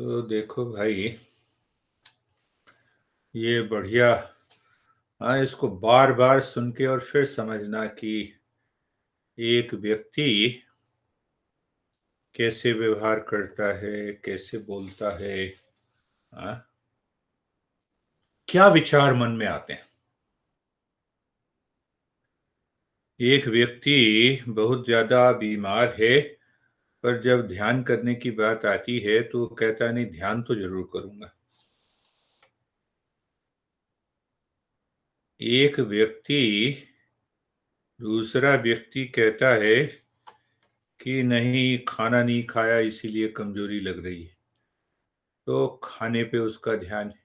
तो देखो भाई, ये बढ़िया। हाँ, इसको बार बार सुन के और फिर समझना कि एक व्यक्ति कैसे व्यवहार करता है, कैसे बोलता है। हाँ, क्या विचार मन में आते हैं। एक व्यक्ति बहुत ज्यादा बीमार है, पर जब ध्यान करने की बात आती है तो कहता नहीं, ध्यान तो जरूर करूंगा। एक व्यक्ति, दूसरा व्यक्ति कहता है कि नहीं, खाना नहीं खाया इसीलिए कमजोरी लग रही है, तो खाने पे उसका ध्यान है।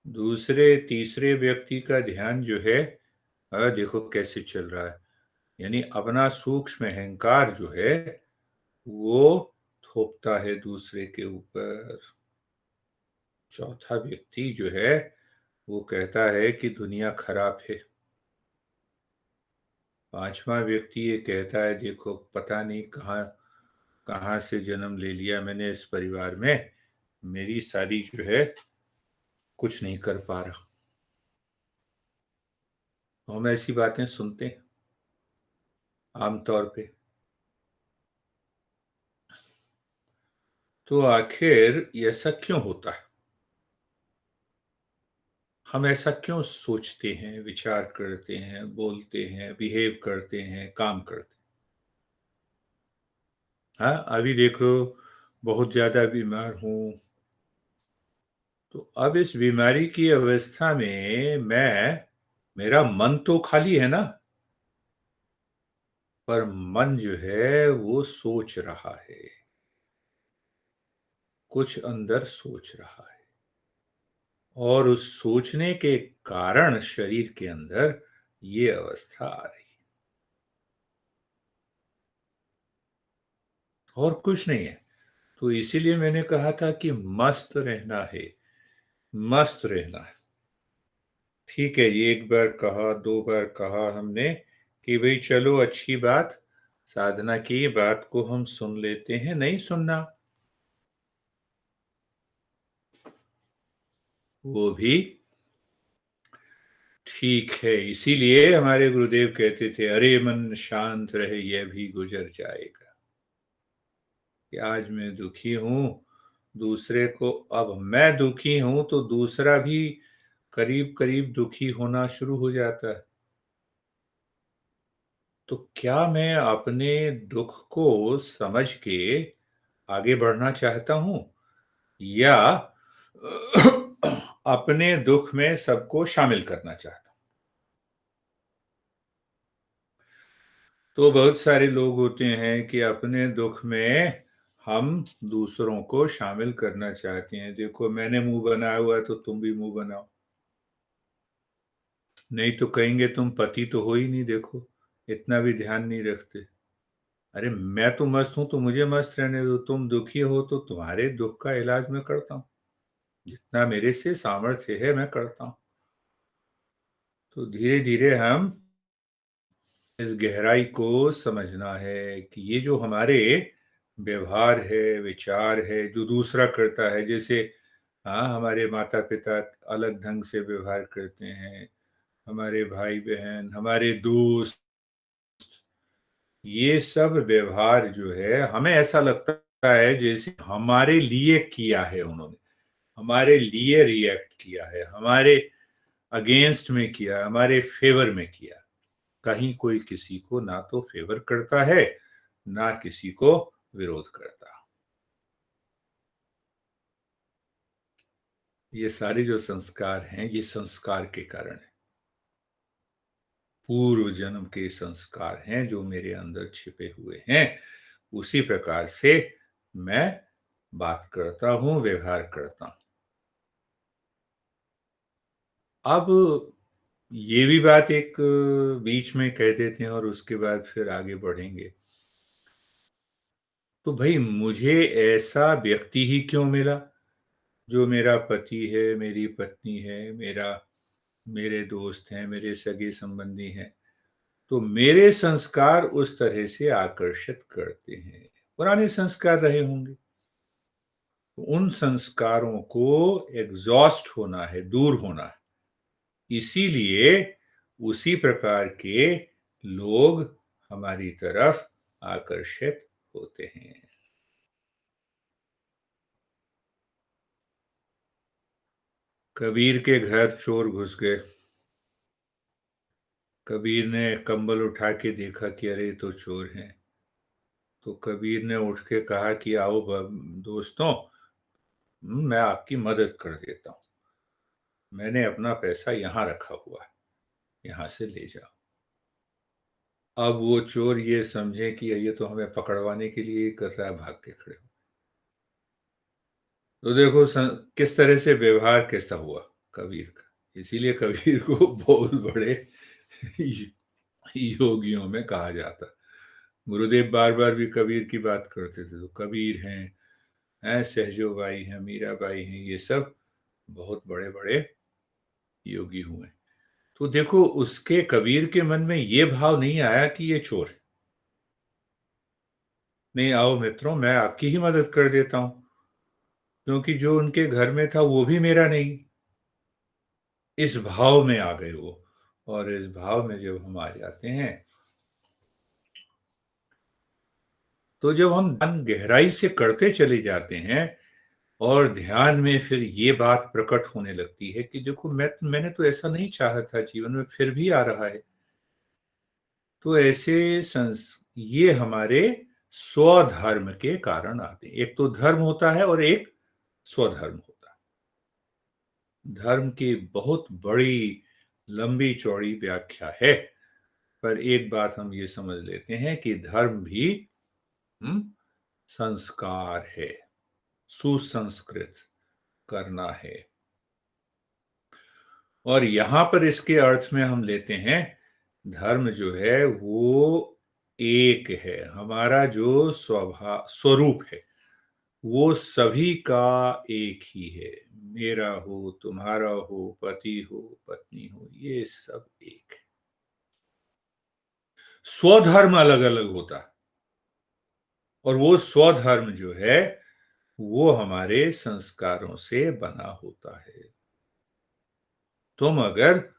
दूसरे तीसरे व्यक्ति का ध्यान जो है, देखो कैसे चल रहा है, यानी अपना सूक्ष्म अहंकार जो है वो थोपता है दूसरे के ऊपर। चौथा व्यक्ति जो है वो कहता है कि दुनिया खराब है। पांचवा व्यक्ति ये कहता है, देखो पता नहीं कहाँ कहाँ से जन्म ले लिया मैंने इस परिवार में, मेरी शादी जो है कुछ नहीं कर पा रहा। तो हम ऐसी बातें सुनते हैं आमतौर पे। तो आखिर ये ऐसा क्यों होता है? हम ऐसा क्यों सोचते हैं, विचार करते हैं, बोलते हैं, बिहेव करते हैं, काम करते हैं? हाँ, अभी देखो, बहुत ज्यादा बीमार हूं। तो अब इस बीमारी की अवस्था में मेरा मन तो खाली है ना, पर मन जो है वो सोच रहा है, कुछ अंदर सोच रहा है। और उस सोचने के कारण शरीर के अंदर ये अवस्था आ रही है, और कुछ नहीं है। तो इसीलिए मैंने कहा था कि मस्त रहना है, मस्त रहना है। ठीक है, ये एक बार कहा, दो बार कहा हमने कि भाई चलो अच्छी बात, साधना की बात को हम सुन लेते हैं। नहीं सुनना, वो भी ठीक है। इसीलिए हमारे गुरुदेव कहते थे, अरे मन शांत रहे यह भी गुजर जाएगा। कि आज मैं दुखी हूं, दूसरे को, अब मैं दुखी हूं तो दूसरा भी करीब करीब दुखी होना शुरू हो जाता है। तो क्या मैं अपने दुख को समझ के आगे बढ़ना चाहता हूं, या अपने दुख में सबको शामिल करना चाहता हूं? तो बहुत सारे लोग होते हैं कि अपने दुख में हम दूसरों को शामिल करना चाहते हैं। देखो मैंने मुंह बनाया हुआ है तो तुम भी मुंह बनाओ, नहीं तो कहेंगे तुम पति तो हो ही नहीं, देखो इतना भी ध्यान नहीं रखते। अरे मैं तो मस्त हूं तो मुझे मस्त रहने दो, तुम दुखी हो तो तुम्हारे दुख का इलाज मैं करता हूँ, जितना मेरे से सामर्थ्य है मैं करता हूँ। तो धीरे धीरे हम इस गहराई को समझना है कि ये जो हमारे व्यवहार है, विचार है, जो दूसरा करता है, जैसे हाँ, हमारे माता पिता अलग ढंग से व्यवहार करते हैं, हमारे भाई बहन, हमारे दोस्त, ये सब व्यवहार जो है हमें ऐसा लगता है जैसे हमारे लिए किया है उन्होंने, हमारे लिए रिएक्ट किया है, हमारे अगेंस्ट में किया, हमारे फेवर में किया। कहीं कोई किसी को ना तो फेवर करता है, ना किसी को विरोध करता। ये सारे जो संस्कार हैं ये संस्कार के कारण है, पूर्व जन्म के संस्कार हैं जो मेरे अंदर छिपे हुए हैं। उसी प्रकार से मैं बात करता हूं, व्यवहार करता हूं। अब ये भी बात एक बीच में कह देते हैं और उसके बाद फिर आगे बढ़ेंगे। तो भाई मुझे ऐसा व्यक्ति ही क्यों मिला जो मेरा पति है, मेरी पत्नी है, मेरे दोस्त हैं, मेरे सगे संबंधी हैं, तो मेरे संस्कार उस तरह से आकर्षित करते हैं। पुराने संस्कार रहे होंगे, उन संस्कारों को एग्ज़ॉस्ट होना है, दूर होना है। इसीलिए उसी प्रकार के लोग हमारी तरफ आकर्षित होते हैं। कबीर के घर चोर घुस गए। कबीर ने कंबल उठा के देखा कि अरे ये तो चोर हैं। तो कबीर ने उठ के कहा कि आओ दोस्तों, मैं आपकी मदद कर देता हूँ। मैंने अपना पैसा यहाँ रखा हुआ है, यहाँ से ले जाओ। अब वो चोर ये समझे कि ये तो हमें पकड़वाने के लिए ही कर रहा है, भाग के खड़े हो। तो देखो किस तरह से व्यवहार कैसा हुआ कबीर का। इसीलिए कबीर को बहुत बड़े योगियों में कहा जाता। गुरुदेव बार-बार भी कबीर की बात करते थे, तो कबीर हैं सहजो बाई हैं, मीराबाई हैं, ये सब बहुत बड़े-बड़े योगी हुए। तो देखो उसके कबीर के मन में ये भाव नहीं आया कि ये चोर है। नहीं, आओ मित्रों, मैं आपकी ही मदद कर देता हूँ, क्योंकि जो उनके घर में था वो भी मेरा नहीं। इस भाव में आ गए वो। और इस भाव में जब हम आ जाते हैं, तो जब हम ध्यान गहराई से करते चले जाते हैं और ध्यान में फिर ये बात प्रकट होने लगती है कि देखो मैंने तो ऐसा नहीं चाहा था जीवन में, फिर भी आ रहा है। तो ऐसे ये हमारे स्वधर्म के कारण आते हैं। एक तो धर्म होता है और एक स्वधर्म होता है। धर्म की बहुत बड़ी लंबी चौड़ी व्याख्या है, पर एक बात हम ये समझ लेते हैं कि धर्म भी हम्म, संस्कार है, सुसंस्कृत करना है। और यहां पर इसके अर्थ में हम लेते हैं, धर्म जो है वो एक है। हमारा जो स्वरूप है वो सभी का एक ही है। मेरा हो, तुम्हारा हो, पति हो, पत्नी हो, ये सब एक है। स्वधर्म अलग अलग होता है, और वो स्वधर्म जो है वो हमारे संस्कारों से बना होता है। तुम अगर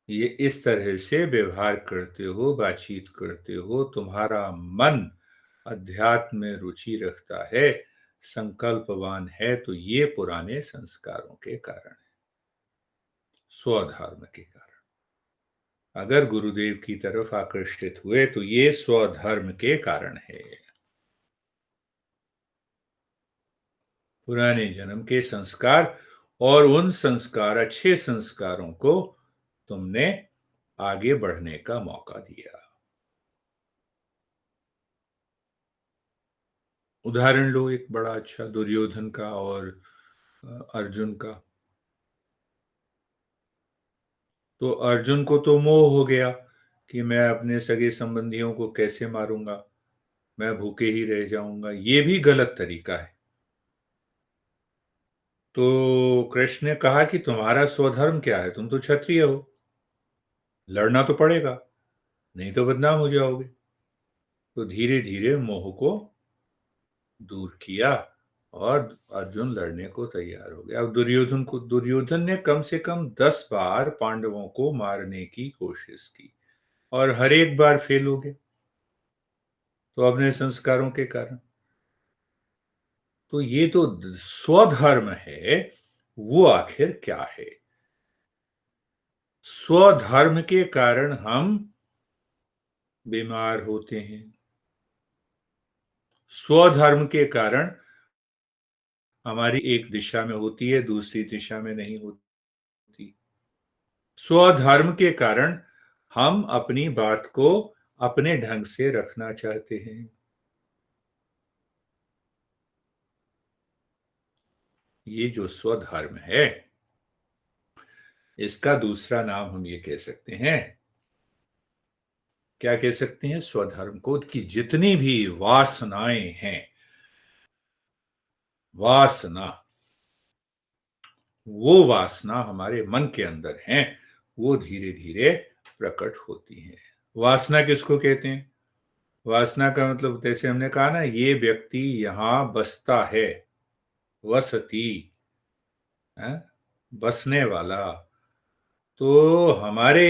ये इस तरह से व्यवहार करते हो, बातचीत करते हो, तुम्हारा मन अध्यात्म में रुचि रखता है, संकल्पवान है, तो ये पुराने संस्कारों के कारण है, स्वधर्म के कारण। अगर गुरुदेव की तरफ आकर्षित हुए तो ये स्वधर्म के कारण है। पुराने जन्म के संस्कार, और उन संस्कार, अच्छे संस्कारों को तुमने आगे बढ़ने का मौका दिया। उदाहरण लो एक बड़ा अच्छा, दुर्योधन का और अर्जुन का। तो अर्जुन को तो मोह हो गया कि मैं अपने सगे संबंधियों को कैसे मारूंगा, मैं भूखे ही रह जाऊंगा, ये भी गलत तरीका है। तो कृष्ण ने कहा कि तुम्हारा स्वधर्म क्या है, तुम तो क्षत्रिय हो, लड़ना तो पड़ेगा, नहीं तो बदनाम हो जाओगे। तो धीरे धीरे मोह को दूर किया और अर्जुन लड़ने को तैयार हो गया। अब दुर्योधन ने कम से कम 10 बार पांडवों को मारने की कोशिश की, और हर एक बार फेल हो गया। तो अपने संस्कारों के कारण। तो ये तो स्वधर्म है, वो आखिर क्या है? स्वधर्म के कारण हम बीमार होते हैं। स्वधर्म के कारण हमारी एक दिशा में होती है, दूसरी दिशा में नहीं होती। स्वधर्म के कारण हम अपनी बात को अपने ढंग से रखना चाहते हैं। ये जो स्वधर्म है, इसका दूसरा नाम हम ये कह सकते हैं, क्या कह सकते हैं स्वधर्म को, कि जितनी भी वासनाएं हैं, वासना, वो वासना हमारे मन के अंदर हैं, वो धीरे धीरे प्रकट होती हैं। वासना किसको कहते हैं? वासना का मतलब, जैसे हमने कहा ना, ये व्यक्ति यहां बसता है, वसति, हैं? बसने वाला। तो हमारे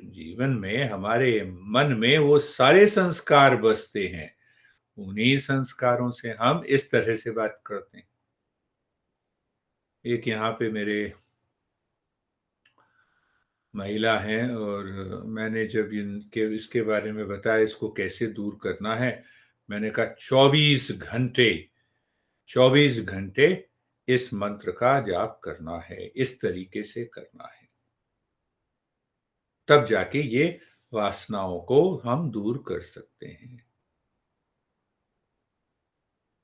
जीवन में, हमारे मन में वो सारे संस्कार बसते हैं। उन्हीं संस्कारों से हम इस तरह से बात करते हैं। एक यहाँ पे मेरे महिला हैं, और मैंने जब इनके इसके बारे में बताया इसको कैसे दूर करना है, मैंने कहा 24 घंटे, 24 घंटे इस मंत्र का जाप करना है, इस तरीके से करना है, तब जाके ये वासनाओं को हम दूर कर सकते हैं।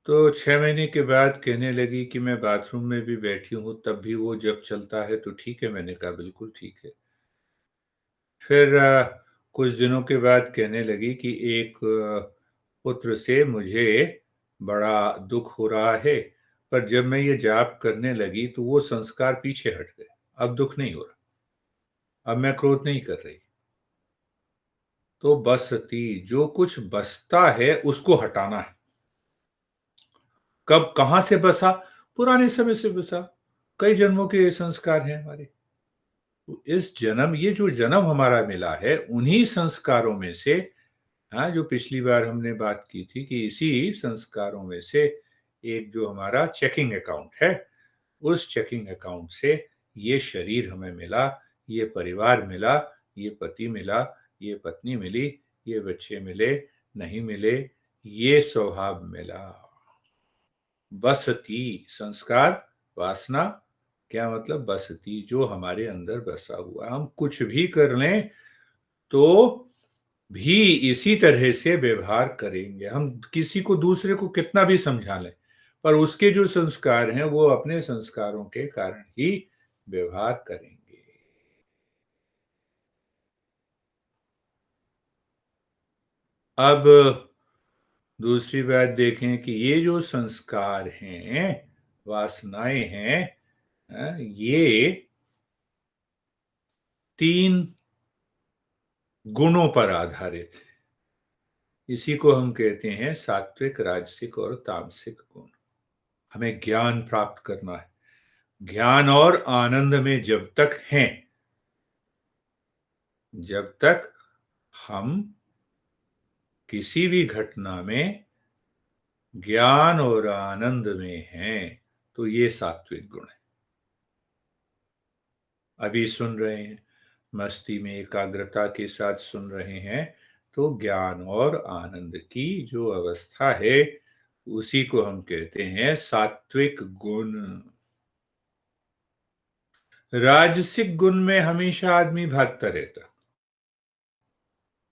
तो 6 महीने के बाद कहने लगी कि मैं बाथरूम में भी बैठी हूँ तब भी वो जब चलता है तो ठीक है। मैंने कहा बिल्कुल ठीक है। फिर कुछ दिनों के बाद कहने लगी कि एक पुत्र से मुझे बड़ा दुख हो रहा है, पर जब मैं ये जाप करने लगी तो वो संस्कार पीछे हट गए। अब दुख नहीं हो रहा, अब मैं क्रोध नहीं कर रही। तो बसती, जो कुछ बसता है उसको हटाना है। कब कहाँ से बसा? पुराने समय से बसा। कई जन्मों के संस्कार हैं हमारे। तो इस जन्म, ये जो जन्म हमारा मिला है उन्हीं संस्कारों में से, हाँ, जो पिछली बार हमने बात की थी कि इसी संस्कारों में से एक जो हमारा चेकिंग अकाउंट है, उस चेकिंग अकाउंट से ये शरीर हमें मिला, ये परिवार मिला, ये पति मिला, ये पत्नी मिली, ये बच्चे मिले, नहीं मिले, ये स्वभाव मिला। बसती, संस्कार, वासना, क्या मतलब? बसती, जो हमारे अंदर बसा हुआ। हम कुछ भी कर लें तो भी इसी तरह से व्यवहार करेंगे। हम किसी को, दूसरे को कितना भी समझा लें, पर उसके जो संस्कार हैं वो अपने संस्कारों के कारण ही व्यवहार करेंगे। अब दूसरी बात देखें कि ये जो संस्कार हैं, वासनाएं हैं, ये 3 गुणों पर आधारित है। इसी को हम कहते हैं सात्विक, राजसिक और तामसिक गुण। हमें ज्ञान प्राप्त करना है। ज्ञान और आनंद में जब तक हैं, जब तक हम किसी भी घटना में ज्ञान और आनंद में हैं, तो ये सात्विक गुण है। अभी सुन रहे हैं, मस्ती में एकाग्रता के साथ सुन रहे हैं, तो ज्ञान और आनंद की जो अवस्था है उसी को हम कहते हैं सात्विक गुण। राजसिक गुण में हमेशा आदमी भागता रहता।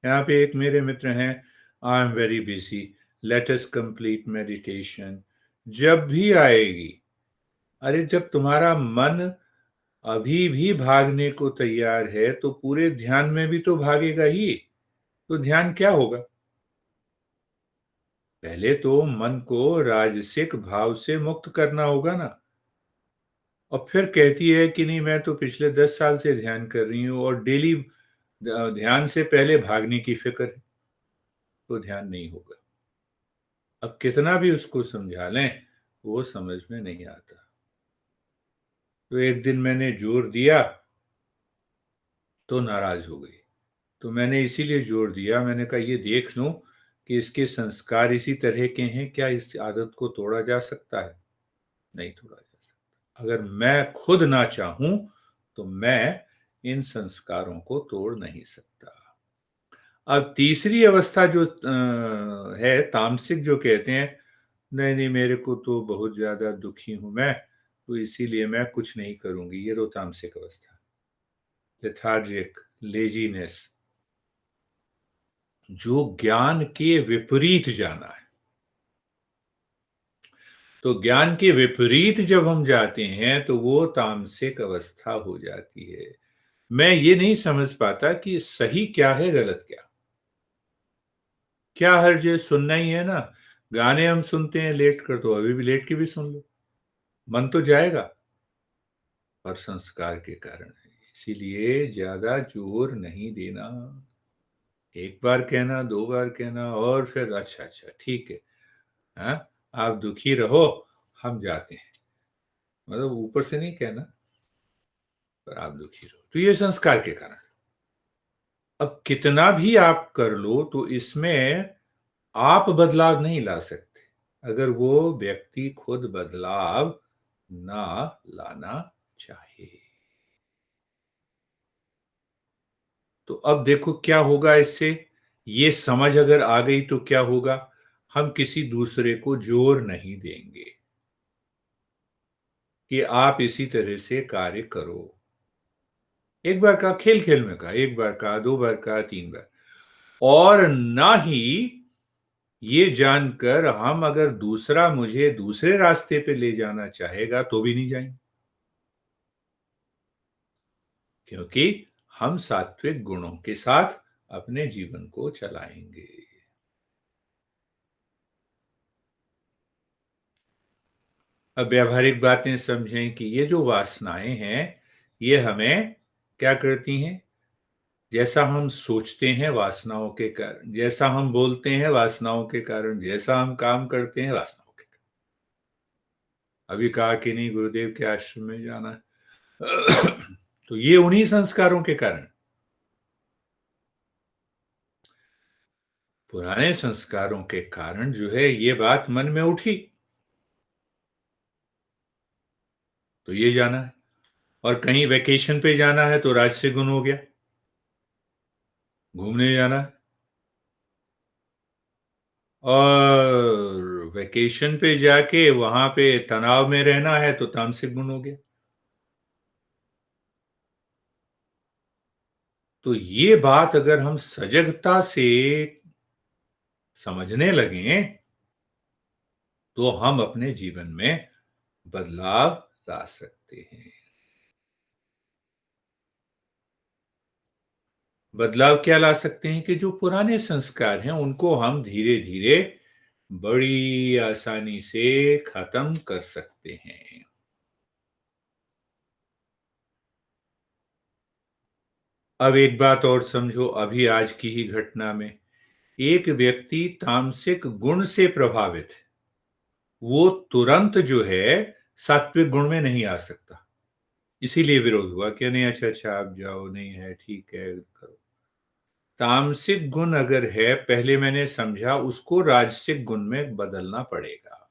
यहाँ पे एक मेरे मित्र हैं, I am very busy, let us complete meditation. जब भी आएगी, अरे जब तुम्हारा मन अभी भी भागने को तैयार है तो पूरे ध्यान में भी तो भागेगा ही। तो ध्यान क्या होगा? पहले तो मन को राजसिक भाव से मुक्त करना होगा ना। और फिर कहती है कि नहीं, मैं तो पिछले 10 साल से ध्यान कर रही हूँ और डेली ध्यान से पहले भागने की फिक्र है, तो ध्यान नहीं होगा। अब कितना भी उसको समझा लें, वो समझ में नहीं आता। तो एक दिन मैंने जोर दिया तो नाराज हो गई। तो मैंने इसीलिए जोर दिया, मैंने कहा ये देख लूं कि इसके संस्कार इसी तरह के हैं, क्या इस आदत को तोड़ा जा सकता है? नहीं तोड़ा जा सकता। अगर मैं खुद ना चाहूं तो मैं इन संस्कारों को तोड़ नहीं सकता। अब तीसरी अवस्था जो है तामसिक, जो कहते हैं नहीं नहीं, मेरे को तो बहुत ज्यादा दुखी हूं मैं, तो इसीलिए मैं कुछ नहीं करूंगी, ये तो तामसिक अवस्था। लेथार्जिक, लेजीनेस, जो ज्ञान के विपरीत जाना है। तो ज्ञान के विपरीत जब हम जाते हैं तो वो तामसिक अवस्था हो जाती है। मैं ये नहीं समझ पाता कि सही क्या है, गलत क्या। क्या हर्ज है, सुनना ही है ना। गाने हम सुनते हैं लेट कर, तो अभी भी लेट के भी सुन लो, मन तो जाएगा। और संस्कार के कारण है, इसीलिए ज्यादा जोर नहीं देना। एक बार कहना, 2 बार कहना, और फिर अच्छा अच्छा ठीक है, हाँ, आप दुखी रहो, हम जाते हैं। मतलब ऊपर से नहीं कहना, पर आप दुखी रहो। तो ये संस्कार के कारण। अब कितना भी आप कर लो तो इसमें आप बदलाव नहीं ला सकते, अगर वो व्यक्ति खुद बदलाव ना लाना चाहे। तो अब देखो क्या होगा इससे, ये समझ अगर आ गई तो क्या होगा, हम किसी दूसरे को जोर नहीं देंगे कि आप इसी तरह से कार्य करो। एक बार कहा, खेल खेल में कहा, एक बार कहा, दो बार कहा, तीन बार। और ना ही ये जानकर हम अगर दूसरा मुझे दूसरे रास्ते पे ले जाना चाहेगा तो भी नहीं जाएंगे, क्योंकि हम सात्विक गुणों के साथ अपने जीवन को चलाएंगे। अब व्यावहारिक बातें समझें कि ये जो वासनाएं हैं, ये हमें क्या करती हैं। जैसा हम सोचते हैं वासनाओं के कारण, जैसा हम बोलते हैं वासनाओं के कारण, जैसा हम काम करते हैं वासनाओं के कारण। अभी कहा कि नहीं गुरुदेव के आश्रम में जाना है तो ये उन्हीं संस्कारों के कारण, पुराने संस्कारों के कारण जो है ये बात मन में उठी, तो ये जाना है। और कहीं वेकेशन पे जाना है तो राजसिक गुण हो गया, घूमने जाना है। और वेकेशन पे जाके वहां पे तनाव में रहना है तो तामसिक गुण हो गया। तो ये बात अगर हम सजगता से समझने लगे तो हम अपने जीवन में बदलाव ला सकते हैं। बदलाव क्या ला सकते हैं कि जो पुराने संस्कार हैं उनको हम धीरे धीरे बड़ी आसानी से खत्म कर सकते हैं। अब एक बात और समझो, अभी आज की ही घटना में एक व्यक्ति तामसिक गुण से प्रभावित है, वो तुरंत जो है सात्विक गुण में नहीं आ सकता। इसीलिए विरोध हुआ कि नहीं, अच्छा अच्छा आप जाओ, नहीं है ठीक है करो। तामसिक गुण अगर है, पहले मैंने समझा उसको राजसिक गुण में बदलना पड़ेगा।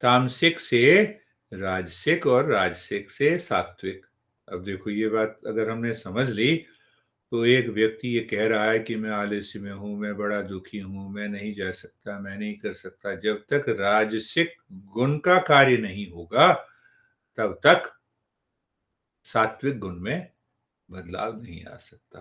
तामसिक से राजसिक और राजसिक से सात्विक। अब देखो ये बात अगर हमने समझ ली, तो एक व्यक्ति ये कह रहा है कि मैं आलस्य में हूं, मैं बड़ा दुखी हूं, मैं नहीं जा सकता, मैं नहीं कर सकता। जब तक राजसिक गुण का कार्य नहीं होगा तब तक सात्विक गुण में बदलाव नहीं आ सकता।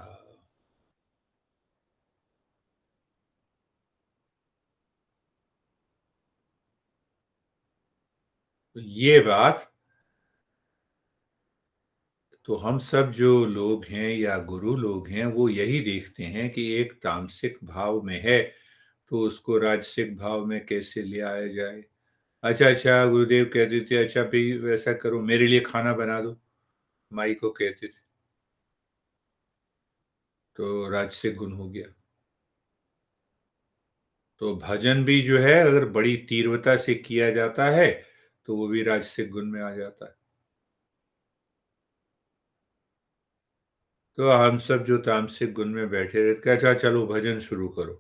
तो ये बात, तो हम सब जो लोग हैं या गुरु लोग हैं वो यही देखते हैं कि एक तामसिक भाव में है तो उसको राजसिक भाव में कैसे ले आया जाए। अच्छा अच्छा गुरुदेव कहते थे, अच्छा भाई वैसा करो मेरे लिए खाना बना दो, माई को कहते थे, तो राजसिक गुण हो गया। तो भजन भी जो है अगर बड़ी तीव्रता से किया जाता है तो वो भी राजसिक गुण में आ जाता है। तो हम सब जो तामसिक गुण में बैठे रहते, अच्छा चलो भजन शुरू करो,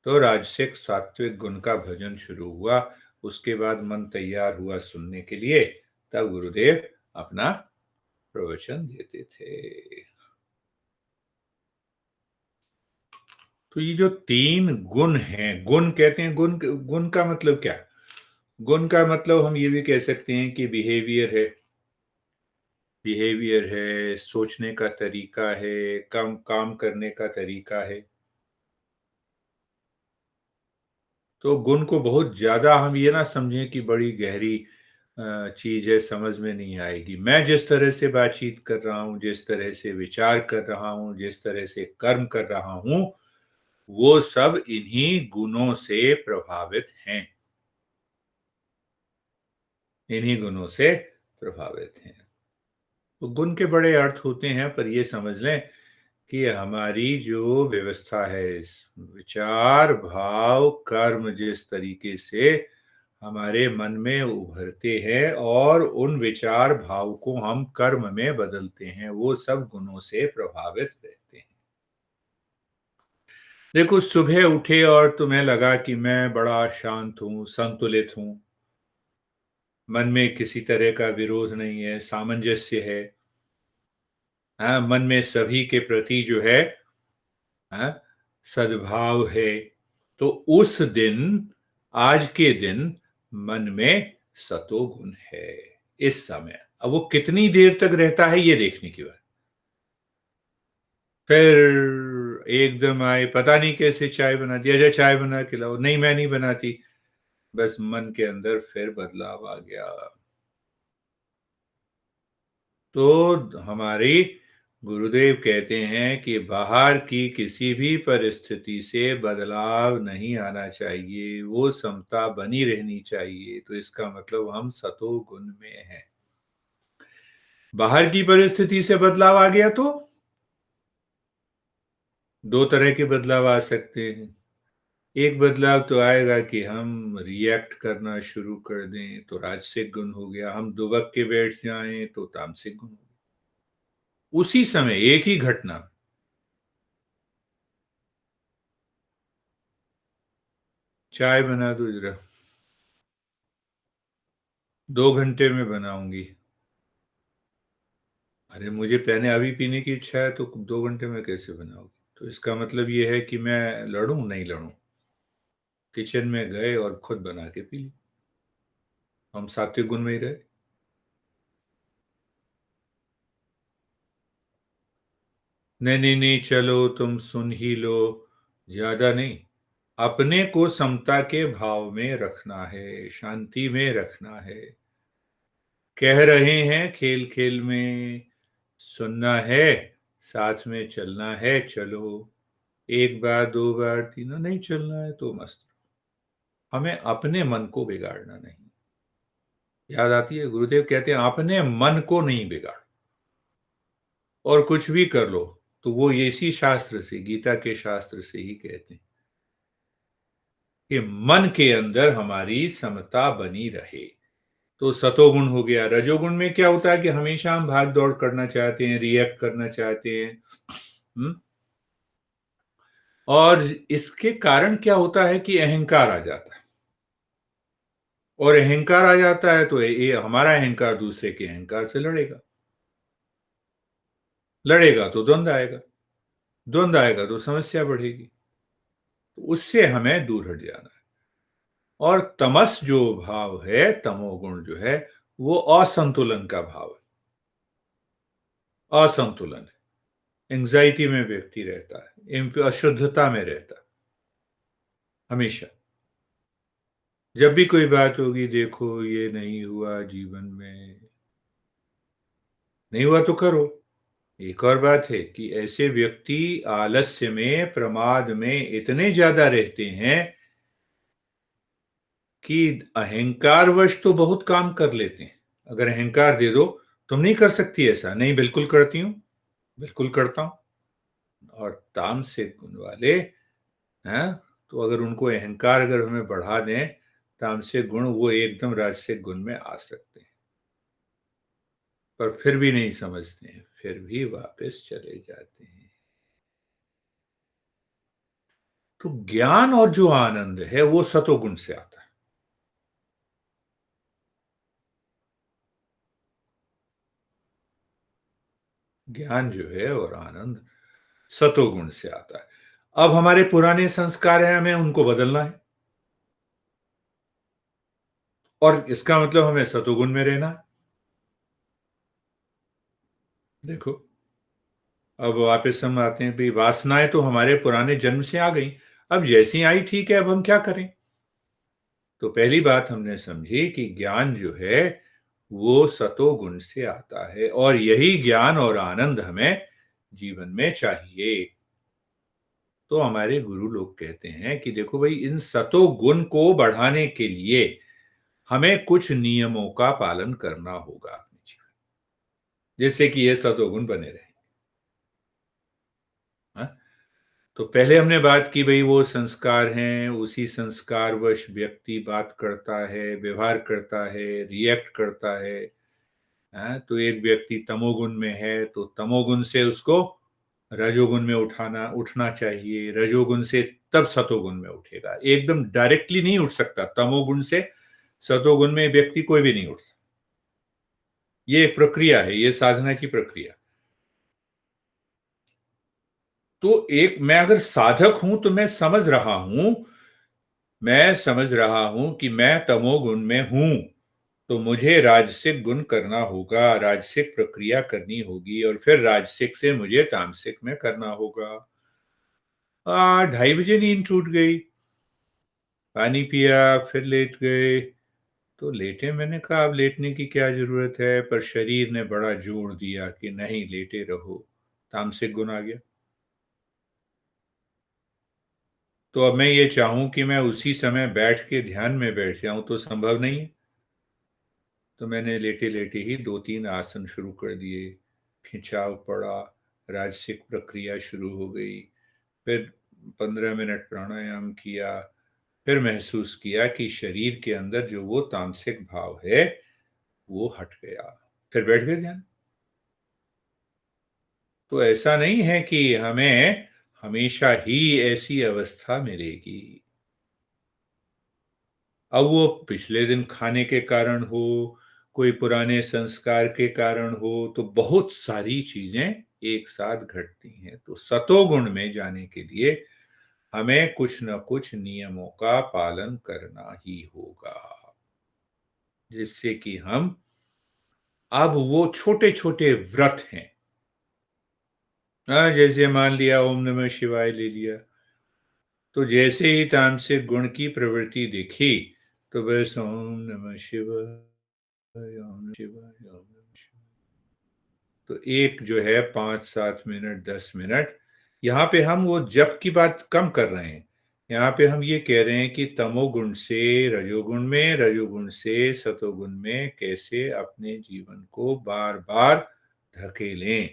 तो राजसिक सात्विक गुण का भजन शुरू हुआ। उसके बाद मन तैयार हुआ सुनने के लिए, तब गुरुदेव अपना प्रवचन देते थे। तो ये जो तीन गुण हैं, गुण कहते हैं, गुण गुण का मतलब क्या। गुण का मतलब हम ये भी कह सकते हैं कि बिहेवियर है, बिहेवियर है, सोचने का तरीका है, काम काम करने का तरीका है। तो गुण को बहुत ज्यादा हम ये ना समझें कि बड़ी गहरी चीज है, समझ में नहीं आएगी। मैं जिस तरह से बातचीत कर रहा हूँ, जिस तरह से विचार कर रहा हूँ, जिस तरह से कर्म कर रहा हूँ, वो सब इन्हीं गुणों से प्रभावित हैं, इन्हीं गुणों से प्रभावित हैं। तो गुण के बड़े अर्थ होते हैं, पर ये समझ लें कि हमारी जो व्यवस्था है, इस विचार, भाव, कर्म जिस तरीके से हमारे मन में उभरते हैं और उन विचार भाव को हम कर्म में बदलते हैं, वो सब गुणों से प्रभावित रहते हैं। देखो, सुबह उठे और तुम्हें लगा कि मैं बड़ा शांत हूँ, संतुलित हूँ, मन में किसी तरह का विरोध नहीं है, सामंजस्य है, हाँ, मन में सभी के प्रति जो है, हाँ, सद्भाव है, तो उस दिन, आज के दिन मन में सतोगुण है। इस समय अब वो कितनी देर तक रहता है ये देखने की बात। फिर एकदम आए, पता नहीं कैसे चाय बना दी, अच्छा चाय बना के लाओ, नहीं मैं नहीं बनाती, बस मन के अंदर फिर बदलाव आ गया। तो हमारे गुरुदेव कहते हैं कि बाहर की किसी भी परिस्थिति से बदलाव नहीं आना चाहिए, वो समता बनी रहनी चाहिए। तो इसका मतलब हम सतोगुण में हैं। बाहर की परिस्थिति से बदलाव आ गया तो दो तरह के बदलाव आ सकते हैं। एक बदलाव तो आएगा कि हम रिएक्ट करना शुरू कर दें, तो राजसिक गुण हो गया। हम दुबक के बैठ जाएं तो तामसिक गुण हो गया। उसी समय एक ही घटना, चाय बना दो जरा, 2 घंटे में बनाऊंगी। अरे मुझे पहले अभी पीने की इच्छा है, तो 2 घंटे में कैसे बनाओगी? तो इसका मतलब ये है कि मैं लड़ूं? नहीं लड़ूं, किचन में गए और खुद बना के पी ली। हम सात्विक गुण में ही रहे। नहीं नहीं नहीं, चलो तुम सुन ही लो, ज्यादा नहीं। अपने को समता के भाव में रखना है, शांति में रखना है। कह रहे हैं खेल खेल में, सुनना है, साथ में चलना है, चलो। एक बार, दो बार, तीनों नहीं चलना है तो मस्त। हमें अपने मन को बिगाड़ना नहीं। याद आती है, गुरुदेव कहते हैं अपने मन को नहीं बिगाड़, और कुछ भी कर लो तो वो इसी शास्त्र से, गीता के शास्त्र से ही कहते हैं कि मन के अंदर हमारी समता बनी रहे। तो सतोगुण हो गया। रजोगुण में क्या होता है कि हमेशा हम भाग दौड़ करना चाहते हैं, रिएक्ट करना चाहते हैं। हम्म? और इसके कारण क्या होता है कि अहंकार आ जाता है। और अहंकार आ जाता है तो ये हमारा अहंकार दूसरे के अहंकार से लड़ेगा। लड़ेगा तो द्वंद्व आएगा, द्वंद्व आएगा तो समस्या बढ़ेगी। तो उससे हमें दूर हट जाना है। और तमस जो भाव है, तमोगुण जो है, वो असंतुलन का भाव है, असंतुलन है। एंग्जाइटी में व्यक्ति रहता है, अशुद्धता में रहता है हमेशा। जब भी कोई बात होगी, देखो ये नहीं हुआ जीवन में, नहीं हुआ तो करो। एक और बात है कि ऐसे व्यक्ति आलस्य में, प्रमाद में इतने ज्यादा रहते हैं कि अहंकारवश तो बहुत काम कर लेते हैं। अगर अहंकार दे दो, तुम नहीं कर सकती ऐसा, नहीं बिल्कुल करती हूं, बिल्कुल करता हूं। और तामसिक गुण वाले हैं, तो अगर उनको अहंकार अगर हमें बढ़ा दें, तामसिक गुण, वो एकदम राजसिक गुण में आ सकते हैं। पर फिर भी नहीं समझते हैं, फिर भी वापस चले जाते हैं। तो ज्ञान और जो आनंद है वो सतोगुण से आता है। ज्ञान जो है और आनंद सतोगुण से आता है। अब हमारे पुराने संस्कार हैं, हमें उनको बदलना है। और इसका मतलब हमें सतोगुण में रहना है। देखो, अब वापस हम आते हैं भाई, वासनाएं तो हमारे पुराने जन्म से आ गई। अब जैसी आई ठीक है, अब हम क्या करें? तो पहली बात हमने समझी कि ज्ञान जो है वो सतोगुण से आता है, और यही ज्ञान और आनंद हमें जीवन में चाहिए। तो हमारे गुरु लोग कहते हैं कि देखो भाई, इन सतोगुण को बढ़ाने के लिए हमें कुछ नियमों का पालन करना होगा अपने जीवन, जिससे कि ये सतोगुण बने रहे। तो पहले हमने बात की भई वो संस्कार हैं, उसी संस्कारवश व्यक्ति बात करता है, व्यवहार करता है, रिएक्ट करता है। हैं? तो एक व्यक्ति तमोगुण में है, तो तमोगुण से उसको रजोगुण में उठना चाहिए, रजोगुण से तब सतोगुण में उठेगा। एकदम डायरेक्टली नहीं उठ सकता, तमोगुण से सतोगुण में व्यक्ति कोई भी नहीं उठता। ये एक प्रक्रिया है, ये साधना की प्रक्रिया। तो एक मैं अगर साधक हूं तो मैं समझ रहा हूं कि मैं तमोगुण में हूं, तो मुझे राजसिक गुण करना होगा, राजसिक प्रक्रिया करनी होगी और फिर राजसिक से मुझे तामसिक में करना होगा। 2:30 बजे नींद टूट गई, पानी पिया, फिर लेट गए। तो लेटे, मैंने कहा अब लेटने की क्या जरूरत है, पर शरीर ने बड़ा जोर दिया कि नहीं लेटे रहो। तामसिक गुण आ गया। तो अब मैं ये चाहूं कि मैं उसी समय बैठ के ध्यान में बैठ जाऊं तो संभव नहीं है। तो मैंने लेटे लेटे ही 2-3 आसन शुरू कर दिए, खिंचाव पड़ा, राजसिक प्रक्रिया शुरू हो गई। फिर 15 मिनट प्राणायाम किया, फिर महसूस किया कि शरीर के अंदर जो वो तामसिक भाव है वो हट गया। फिर बैठ गए ध्यान। तो ऐसा नहीं है कि हमें हमेशा ही ऐसी अवस्था मिलेगी। अब वो पिछले दिन खाने के कारण हो, कोई पुराने संस्कार के कारण हो, तो बहुत सारी चीजें एक साथ घटती हैं। तो सतोगुण में जाने के लिए हमें कुछ न कुछ नियमों का पालन करना ही होगा, जिससे कि हम, अब वो छोटे छोटे व्रत हैं। जैसे मान लिया ओम नमः शिवाय ले लिया, तो जैसे ही तामसिक गुण की प्रवृत्ति दिखी, तो बस ओम नमः शिवाय, ओम नमः शिवाय, ओम नमः शिवाय। तो एक जो है 5-7 मिनट, 10 मिनट, यहाँ पे हम वो जप की बात कम कर रहे हैं। यहाँ पे हम ये कह रहे हैं कि तमोगुण से रजोगुण में, रजोगुण से सतोगुण में कैसे अपने जीवन को बार बार धकेलें,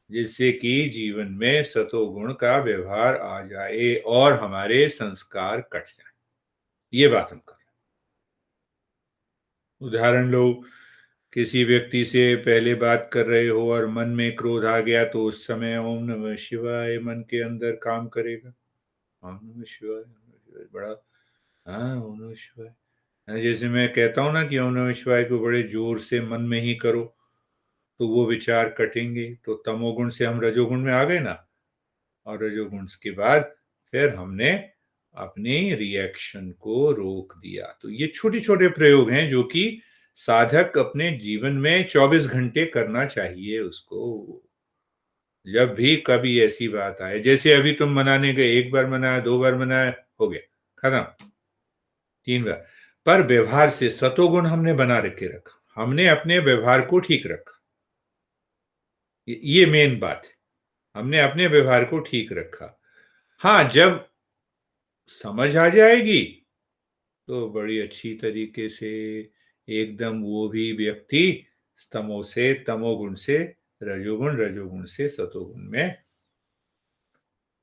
जिससे कि जीवन में सतोगुण का व्यवहार आ जाए और हमारे संस्कार कट जाए। ये बात हम कर रहे हैं। उदाहरण लो, किसी व्यक्ति से पहले बात कर रहे हो और मन में क्रोध आ गया, तो उस समय ओम नमः शिवाय मन के अंदर काम करेगा। ओम नमः शिवाय, ओम नमः शिवाय, बड़ा, हाँ ओम नमः शिवाय। जैसे मैं कहता हूँ ना कि ओम नमः शिवाय को बड़े जोर से मन में ही करो, तो वो विचार कटेंगे। तो तमोगुण से हम रजोगुण में आ गए ना, और रजोगुण के बाद फिर हमने अपने रिएक्शन को रोक दिया। तो ये छोटे छोटे प्रयोग हैं जो कि साधक अपने जीवन में 24 घंटे करना चाहिए उसको। जब भी कभी ऐसी बात आए, जैसे अभी तुम मनाने गए, 1 बार मनाया, 2 बार मनाया, हो गया, खत्म। 3 बार, पर व्यवहार से सतोगुण हमने बना के रखा, हमने अपने व्यवहार को ठीक रखा। ये मेन बात है, हमने अपने व्यवहार को ठीक रखा। हाँ, जब समझ आ जाएगी तो बड़ी अच्छी तरीके से एकदम वो भी व्यक्ति तमोगुण से रजोगुण, रजोगुण से सतोगुण में।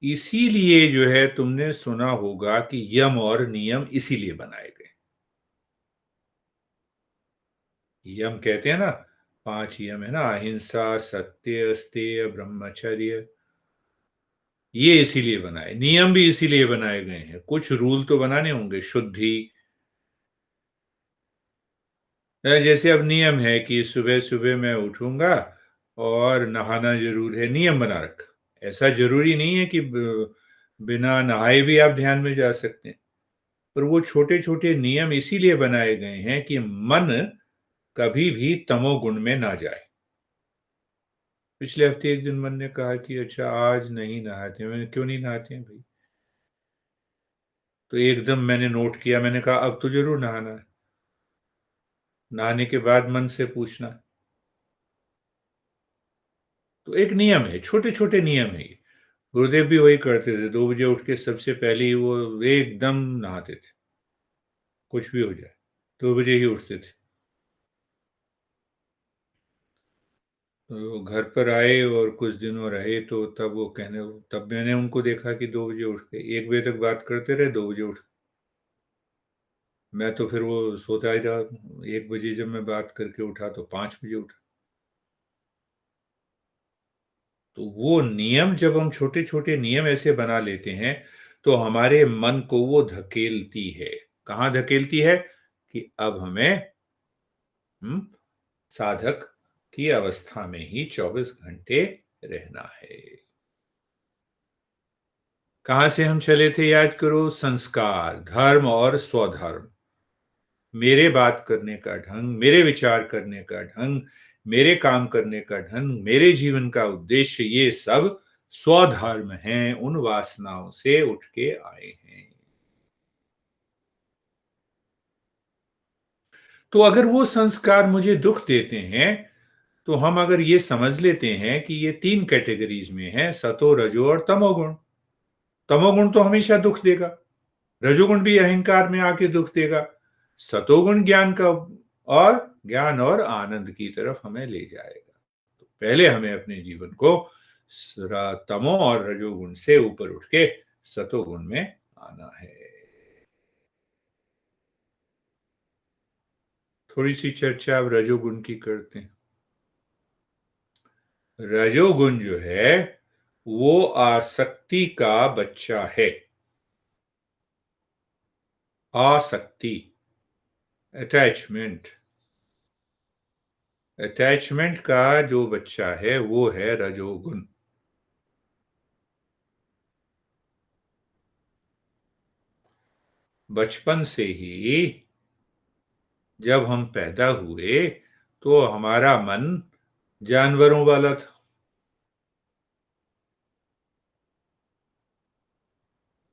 इसीलिए जो है तुमने सुना होगा कि यम और नियम इसीलिए बनाए गए। यम कहते हैं ना, 5 यम है ना, अहिंसा, सत्य, अस्तेय, ब्रह्मचर्य। ये इसीलिए बनाए, नियम भी इसीलिए बनाए गए हैं। कुछ रूल तो बनाने होंगे, शुद्धि। जैसे अब नियम है कि सुबह सुबह मैं उठूंगा और नहाना जरूर है, नियम बना रखा। ऐसा जरूरी नहीं है कि बिना नहाए भी आप ध्यान में जा सकते हैं, पर वो छोटे छोटे नियम इसीलिए बनाए गए हैं कि मन कभी भी तमोगुण में ना जाए। पिछले हफ्ते एक दिन मन ने कहा कि अच्छा आज नहीं नहाते। मैंने, क्यों नहीं नहाते हैं भाई? तो एकदम मैंने नोट किया, मैंने कहा अब तो जरूर नहाना है। नहाने के बाद मन से पूछना। तो एक नियम है, छोटे छोटे नियम है ये। गुरुदेव भी वही करते थे, 2 बजे उठ के सबसे पहले ही वो एकदम नहाते थे, कुछ भी हो जाए, 2 बजे ही उठते थे। तो घर पर आए और कुछ दिनों रहे तो तब मैंने उनको देखा कि 2 बजे उठ के 1 बजे तक बात करते रहे, 2 बजे उठ। मैं तो फिर वो सोता ही रहा। 1 बजे जब मैं बात करके उठा तो 5 बजे उठा। तो वो नियम जब हम छोटे-छोटे नियम ऐसे बना लेते हैं, तो हमारे मन को वो धकेलती है। कहाँ धकेलती है? कि अब हमें हुँ, साधक की अवस्था में ही 24 घंटे रहना है। कहाँ से हम चले थे याद करो? संस्कार, धर्म और स्वधर्म। मेरे बात करने का ढंग, मेरे विचार करने का ढंग, मेरे काम करने का ढंग, मेरे जीवन का उद्देश्य, ये सब स्वधर्म हैं, उन वासनाओं से उठ के आए हैं। तो अगर वो संस्कार मुझे दुःख देते हैं, तो हम अगर ये समझ लेते हैं कि ये 3 कैटेगरीज़ में हैं, सतो, रजो और तमोगुण। तमोगुण तो हमेशा दुःख देगा, रजोगुण भी अहंकार में आके दुःख देगा, सतोगुण ज्ञान और आनंद की तरफ हमें ले जाएगा। तो पहले हमें अपने जीवन को तमो और रजोगुण से ऊपर उठ के सतोगुण में आना है। थोड़ी सी चर्चा अब रजोगुण की करते हैं। रजोगुण जो है वो आसक्ति का बच्चा है। आसक्ति, अटैचमेंट, अटैचमेंट का जो बच्चा है वो है रजोगुण। बचपन से ही जब हम पैदा हुए तो हमारा मन जानवरों वाला था।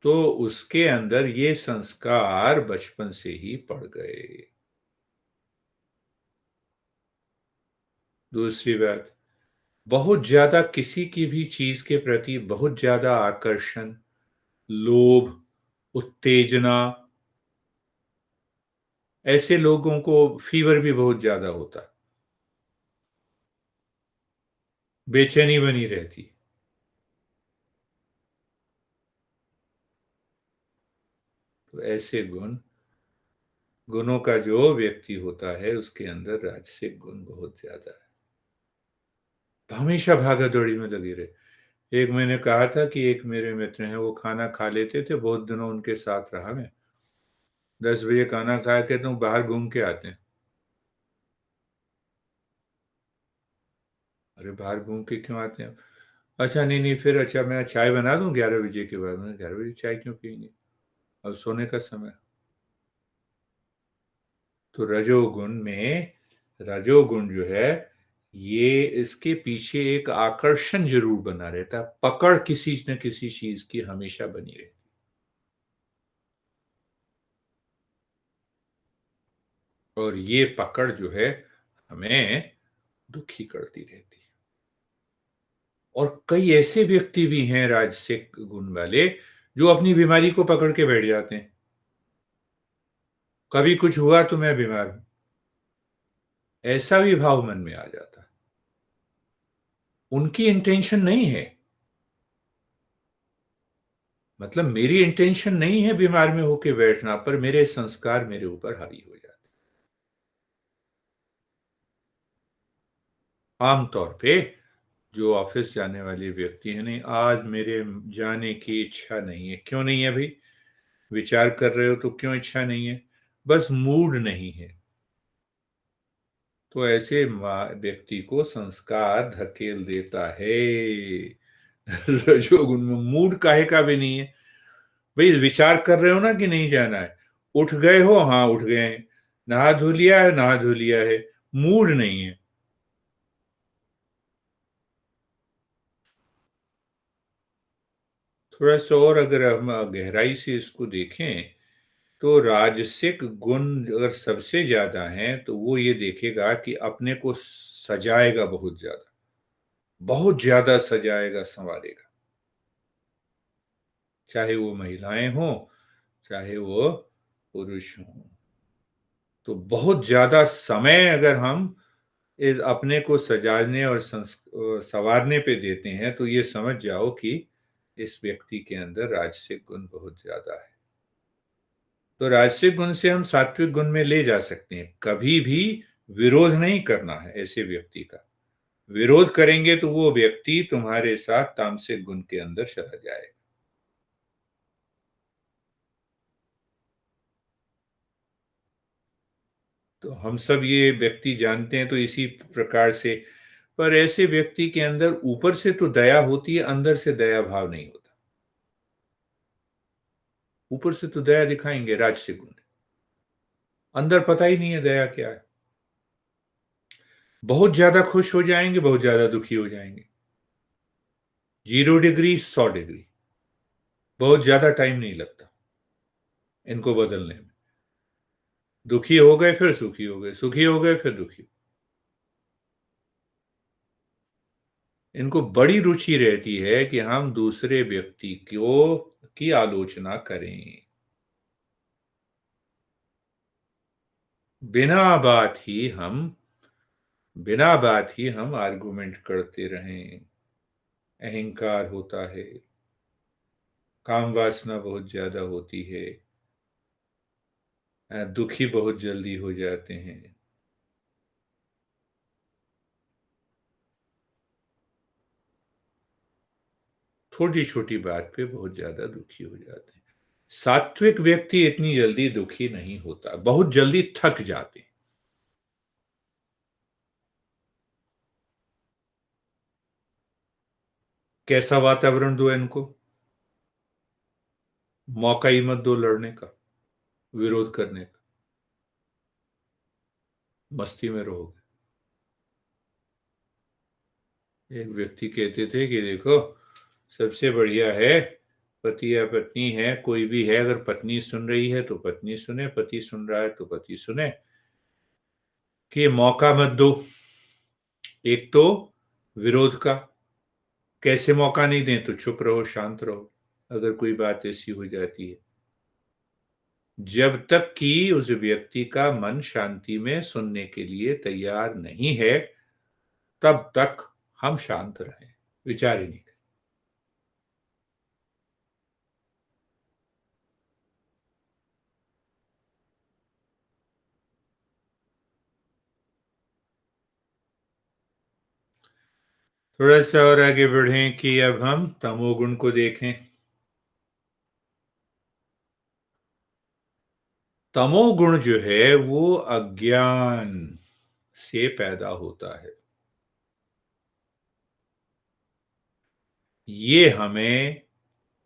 तो उसके अंदर ये संस्कार बचपन से ही पड़ गए। दूसरी बात, बहुत ज्यादा किसी की भी चीज के प्रति बहुत ज्यादा आकर्षण, लोभ, उत्तेजना, ऐसे लोगों को फीवर भी बहुत ज्यादा होता है, बेचैनी बनी रहती। तो ऐसे गुणों का जो व्यक्ति होता है उसके अंदर राजसिक गुण बहुत ज्यादा है। हमेशा भागा दौड़ी में लगे रहे। एक मैंने कहा था कि एक मेरे मित्र हैं, वो खाना खा लेते थे, बहुत दिनों उनके साथ रहा मैं। 10 बजे खाना खा के तुम बाहर घूम के आते हैं। अरे बाहर घूम के क्यों आते हैं? अच्छा नहीं नहीं, फिर अच्छा मैं चाय बना दूं 11 बजे के बाद। मैंने 11 बजे चाय क्यों पियेंगे? अब सोने का समय। तो रजोगुण जो है, ये इसके पीछे एक आकर्षण जरूर बना रहता है, पकड़ किसी न किसी चीज की हमेशा बनी रहती। और ये पकड़ जो है हमें दुखी करती रहती है। और कई ऐसे व्यक्ति भी हैं राजसिक गुण वाले जो अपनी बीमारी को पकड़ के बैठ जाते हैं। कभी कुछ हुआ तो मैं बीमार हूं, ऐसा भी भाव मन में आ जाता है। उनकी इंटेंशन नहीं है, मतलब मेरी इंटेंशन नहीं है बीमार में होके बैठना, पर मेरे संस्कार मेरे ऊपर हावी हो जाते। आमतौर पे जो ऑफिस जाने वाले व्यक्ति हैं, नहीं आज मेरे जाने की इच्छा नहीं है। क्यों नहीं है भाई? विचार कर रहे हो तो क्यों इच्छा नहीं है? बस मूड नहीं है। तो ऐसे व्यक्ति को संस्कार धकेल देता है। रजोगुण में मूड काहे का भी नहीं है। भाई विचार कर रहे हो ना कि नहीं जाना है, उठ गए हो, हाँ उठ गए हैं, नहा धो लिया है, नहा धो लिया है, मूड नहीं है। थोड़ा सा और अगर हम गहराई से इसको देखें, तो राजसिक गुण अगर सबसे ज्यादा हैं तो वो ये देखेगा कि अपने को सजाएगा, बहुत ज्यादा सजाएगा, संवारेगा। चाहे वो महिलाएं हों, चाहे वो पुरुष हों। तो बहुत ज्यादा समय अगर हम इस अपने को सजाने और संवारने पे देते हैं, तो ये समझ जाओ कि इस व्यक्ति के अंदर राजसिक गुण बहुत ज़्यादा है। तो राजसिक गुण से हम सात्विक गुण में ले जा सकते हैं। कभी भी विरोध नहीं करना है ऐसे व्यक्ति का। विरोध करेंगे तो वो व्यक्ति तुम्हारे साथ तामसिक गुण के अंदर चला जाएगा। तो हम सब ये व्यक्ति जानते हैं तो इसी प्रकार से। पर ऐसे व्यक्ति के अंदर ऊपर से तो दया होती है, अंदर से दया भाव नहीं होता। ऊपर से तो दया दिखाएंगे, राजसिक गुण, अंदर पता ही नहीं है दया क्या है। बहुत ज्यादा खुश हो जाएंगे, बहुत ज्यादा दुखी हो जाएंगे। 0 डिग्री 100 डिग्री, बहुत ज्यादा टाइम नहीं लगता इनको बदलने में। दुखी हो गए फिर सुखी हो गए, सुखी हो गए फिर दुखी। इनको बड़ी रुचि रहती है कि हम दूसरे व्यक्ति को की आलोचना करें। बिना बात ही हम बिना बात ही हम आर्गुमेंट करते रहें। अहंकार होता है, काम वासना बहुत ज्यादा होती है, दुखी बहुत जल्दी हो जाते हैं। छोटी छोटी बात पे बहुत ज्यादा दुखी हो जाते हैं। सात्विक व्यक्ति इतनी जल्दी दुखी नहीं होता, बहुत जल्दी थक जाते हैं। कैसा वातावरण दो इनको, मौका ही मत दो लड़ने का, विरोध करने का। मस्ती में रहोगे। एक व्यक्ति कहते थे कि देखो, सबसे बढ़िया है, पति या पत्नी है, कोई भी है, अगर पत्नी सुन रही है तो पत्नी सुने, पति सुन रहा है तो पति सुने, कि मौका मत दो। एक तो विरोध का, कैसे मौका नहीं दें, तो चुप रहो, शांत रहो अगर कोई बात ऐसी हो जाती है। जब तक कि उस व्यक्ति का मन शांति में सुनने के लिए तैयार नहीं है, तब तक हम शांत रहें, विचार ही नहीं करें। थोड़ा सा और आगे बढ़ें कि अब हम तमोगुण को देखें। तमोगुण जो है वो अज्ञान से पैदा होता है। ये हमें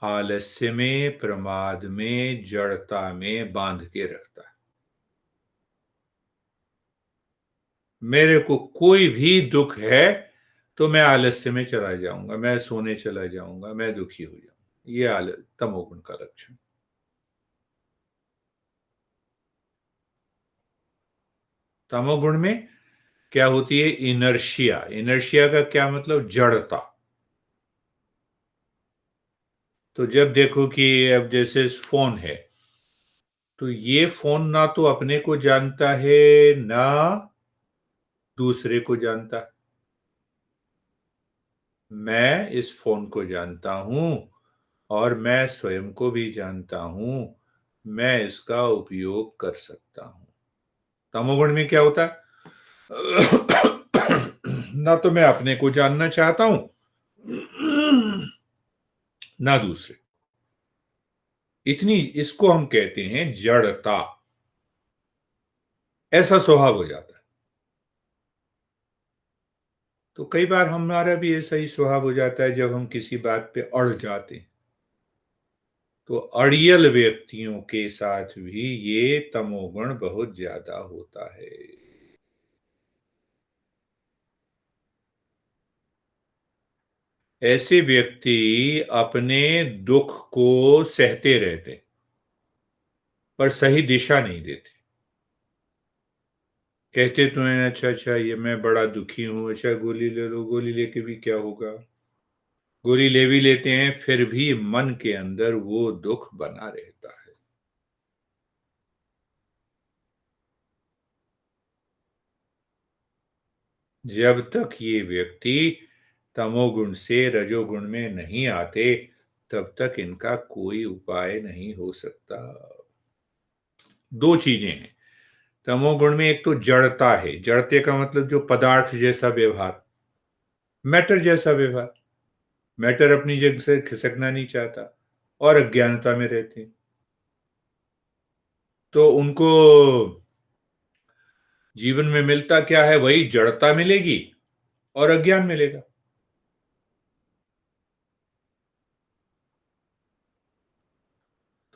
आलस्य में, प्रमाद में, जड़ता में बांध के रखता है। मेरे को कोई भी दुख है तो मैं आलस्य में चला जाऊंगा, मैं सोने चला जाऊंगा, मैं दुखी हो जाऊंगा। ये तमोगुण का लक्षण। तमोगुण में क्या होती है? इनर्शिया। इनर्शिया का क्या मतलब? जड़ता। तो जब देखो कि अब जैसे फोन है, तो ये फोन ना तो अपने को जानता है, ना दूसरे को जानता है। मैं इस फोन को जानता हूं और मैं स्वयं को भी जानता हूं। मैं इसका उपयोग कर सकता हूं। तमोगुण में क्या होता है? ना तो मैं अपने को जानना चाहता हूं, ना दूसरे। इतनी, इसको हम कहते हैं जड़ता। ऐसा स्वभाव हो जाता है। तो कई बार हमारा भी ऐसा ही स्वभाव हो जाता है, जब हम किसी बात पे अड़ जाते हैं। तो अड़ियल व्यक्तियों के साथ भी ये तमोगुण बहुत ज्यादा होता है। ऐसे व्यक्ति अपने दुख को सहते रहते, पर सही दिशा नहीं देते। कहते तो हैं, अच्छा अच्छा ये मैं बड़ा दुखी हूं, अच्छा गोली ले लो, गोली लेके भी क्या होगा। गोली ले भी लेते हैं, फिर भी मन के अंदर वो दुख बना रहता है। जब तक ये व्यक्ति तमोगुण से रजोगुण में नहीं आते, तब तक इनका कोई उपाय नहीं हो सकता। दो चीजें हैं तमोगुण में, एक तो जड़ता है। जड़ते का मतलब जो पदार्थ जैसा व्यवहार, मैटर जैसा व्यवहार। मैटर अपनी जगह से खिसकना नहीं चाहता और अज्ञानता में रहते हैं, तो उनको जीवन में मिलता क्या है? वही जड़ता मिलेगी और अज्ञान मिलेगा।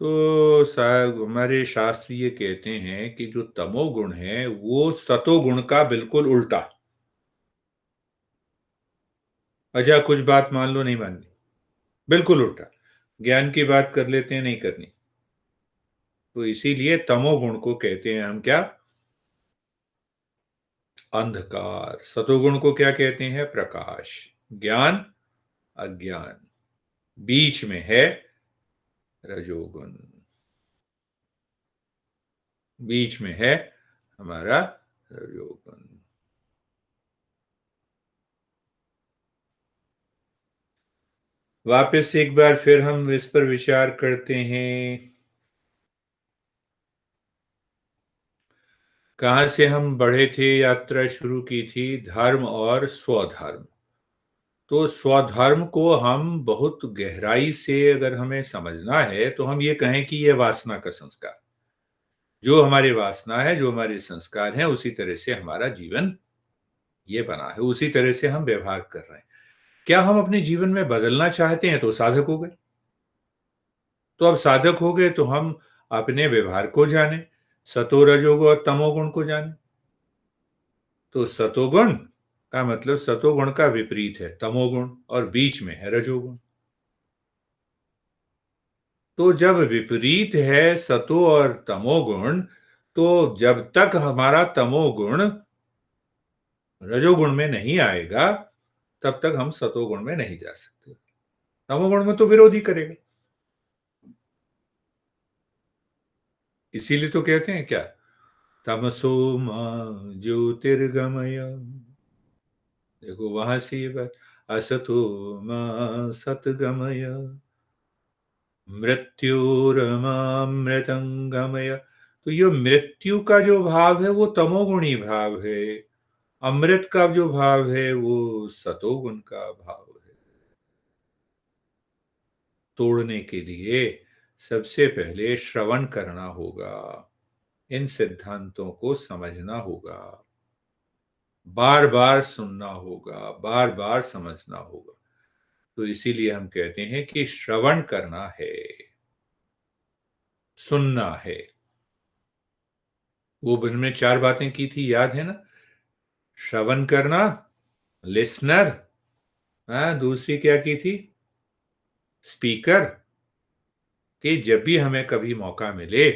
तो साहब हमारे शास्त्र ये कहते हैं कि जो तमोगुण है वो सतोगुण का बिल्कुल उल्टा। अच्छा, कुछ बात मान लो, नहीं माननी, बिल्कुल उल्टा। ज्ञान की बात कर लेते हैं, नहीं करनी। तो इसीलिए तमोगुण को कहते हैं हम क्या? अंधकार। सतोगुण को क्या कहते हैं? प्रकाश। ज्ञान, अज्ञान। बीच में है रजोगुण। बीच में है हमारा रजोगुण। वापस एक बार फिर हम इस पर विचार करते हैं। कहां से हम बढ़े थे? यात्रा शुरू की थी धर्म और स्वधर्म। तो स्वधर्म को हम बहुत गहराई से अगर हमें समझना है तो हम ये कहें कि यह वासना का संस्कार, जो हमारी वासना है, जो हमारे संस्कार हैं, उसी तरह से हमारा जीवन ये बना है, उसी तरह से हम व्यवहार कर रहे हैं। क्या हम अपने जीवन में बदलना चाहते हैं तो साधक हो गए। तो अब साधक हो गए तो हम अपने व्यवहार को जाने, सतो रजोगुण और तमोगुण को जाने। तो सतोगुण का मतलब सतोगुण का विपरीत है तमोगुण, और बीच में है रजोगुण। तो जब विपरीत है सतो और तमोगुण, तो जब तक हमारा तमोगुण रजोगुण में नहीं आएगा, तब तक हम सतोगुण में नहीं जा सकते। तमोगुण में तो विरोध ही करेगा। इसीलिए तो कहते हैं क्या? तमसो मां ज्योतिर्गमय। देखो वहां से ये बात, असतो मां सतगमय, मृत्युरमामृतंगमय। तो ये मृत्यु का जो भाव है वो तमोगुणी भाव है, अमृत का जो भाव है वो सतोगुण का भाव है। तोड़ने के लिए सबसे पहले श्रवण करना होगा, इन सिद्धांतों को समझना होगा, बार बार सुनना होगा, बार बार समझना होगा। तो इसीलिए हम कहते हैं कि श्रवण करना है, सुनना है। वो दिन में चार बातें की थी, याद है ना? श्रवण करना, लिसनर, हाँ, दूसरी क्या की थी? स्पीकर। कि जब भी हमें कभी मौका मिले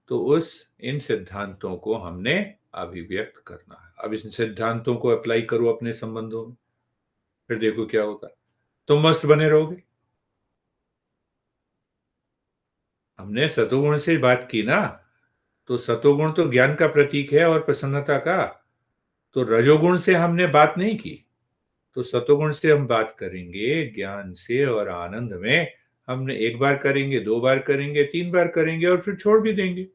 तो उस इन सिद्धांतों को हमने अभिव्यक्त करना है। अब इन सिद्धांतों को अप्लाई करो अपने संबंधों में, फिर देखो क्या होता है। तुम मस्त बने रहोगे। हमने सतोगुण से बात की ना, तो सतोगुण तो ज्ञान का प्रतीक है और प्रसन्नता का। तो रजोगुण से हमने बात नहीं की, तो सतोगुण से हम बात करेंगे ज्ञान से और आनंद में। हमने एक बार करेंगे, दो बार करेंगे, तीन बार करेंगे और फिर छोड़ भी देंगे।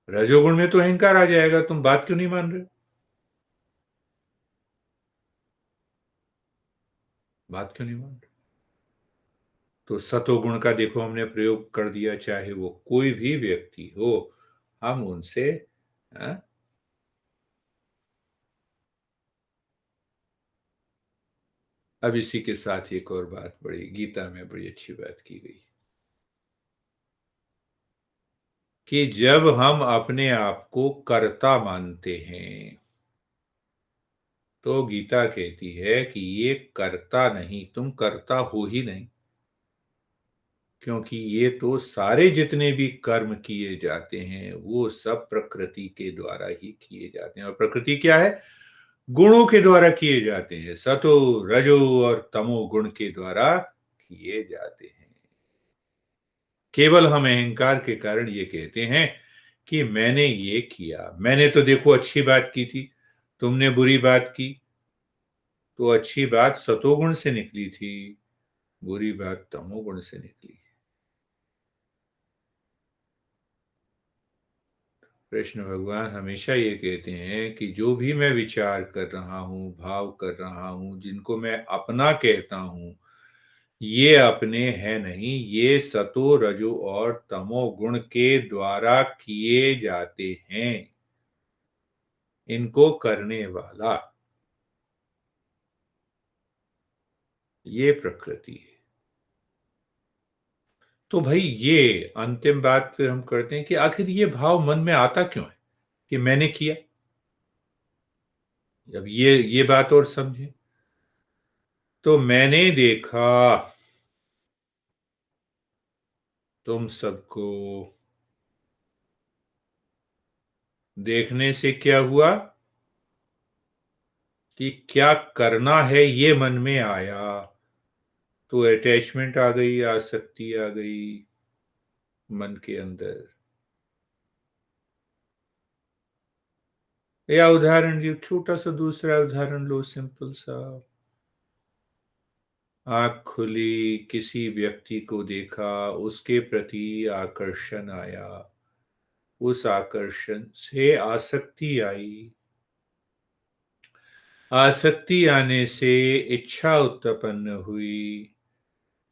रजोगुण में तो अहंकार आ जाएगा, तुम बात क्यों नहीं मान रहे? बात क्यों नहीं मान रहे? तो सतोगुण का देखो हमने प्रयोग कर दिया, चाहे वो कोई भी व्यक्ति हो, हम उनसे हाँ? अब इसी के साथ एक और बात, बड़ी गीता में बड़ी अच्छी बात की गई कि जब हम अपने आप को कर्ता मानते हैं, तो गीता कहती है कि ये कर्ता नहीं, तुम कर्ता हो ही नहीं। क्योंकि ये तो सारे जितने भी कर्म किए जाते हैं वो सब प्रकृति के द्वारा ही किए जाते हैं। और प्रकृति क्या है? गुणों के द्वारा किए जाते हैं, सतो रजो और तमो गुण के द्वारा किए जाते हैं। केवल हम अहंकार के कारण ये कहते हैं कि मैंने ये किया, मैंने तो देखो अच्छी बात की थी, तुमने बुरी बात की तो अच्छी बात सतोगुण से निकली थी, बुरी बात तमोगुण से निकली। कृष्ण भगवान हमेशा ये कहते हैं कि जो भी मैं विचार कर रहा हूँ, भाव कर रहा हूँ, जिनको मैं अपना कहता हूँ, ये अपने हैं नहीं, ये सतो रजो और तमो गुण के द्वारा किए जाते हैं। इनको करने वाला ये प्रकृति है। तो भाई ये अंतिम बात फिर हम करते हैं कि आखिर ये भाव मन में आता क्यों है कि मैंने किया। अब ये बात और समझे। तो मैंने देखा तुम सबको, देखने से क्या हुआ कि क्या करना है ये मन में आया, तो अटैचमेंट आ गई, आसक्ति आ गई मन के अंदर। या उदाहरण जो छोटा सा दूसरा उदाहरण लो, सिंपल सा। आंख खुली, किसी व्यक्ति को देखा, उसके प्रति आकर्षण आया, उस आकर्षण से आसक्ति आई, आसक्ति आने से इच्छा उत्पन्न हुई,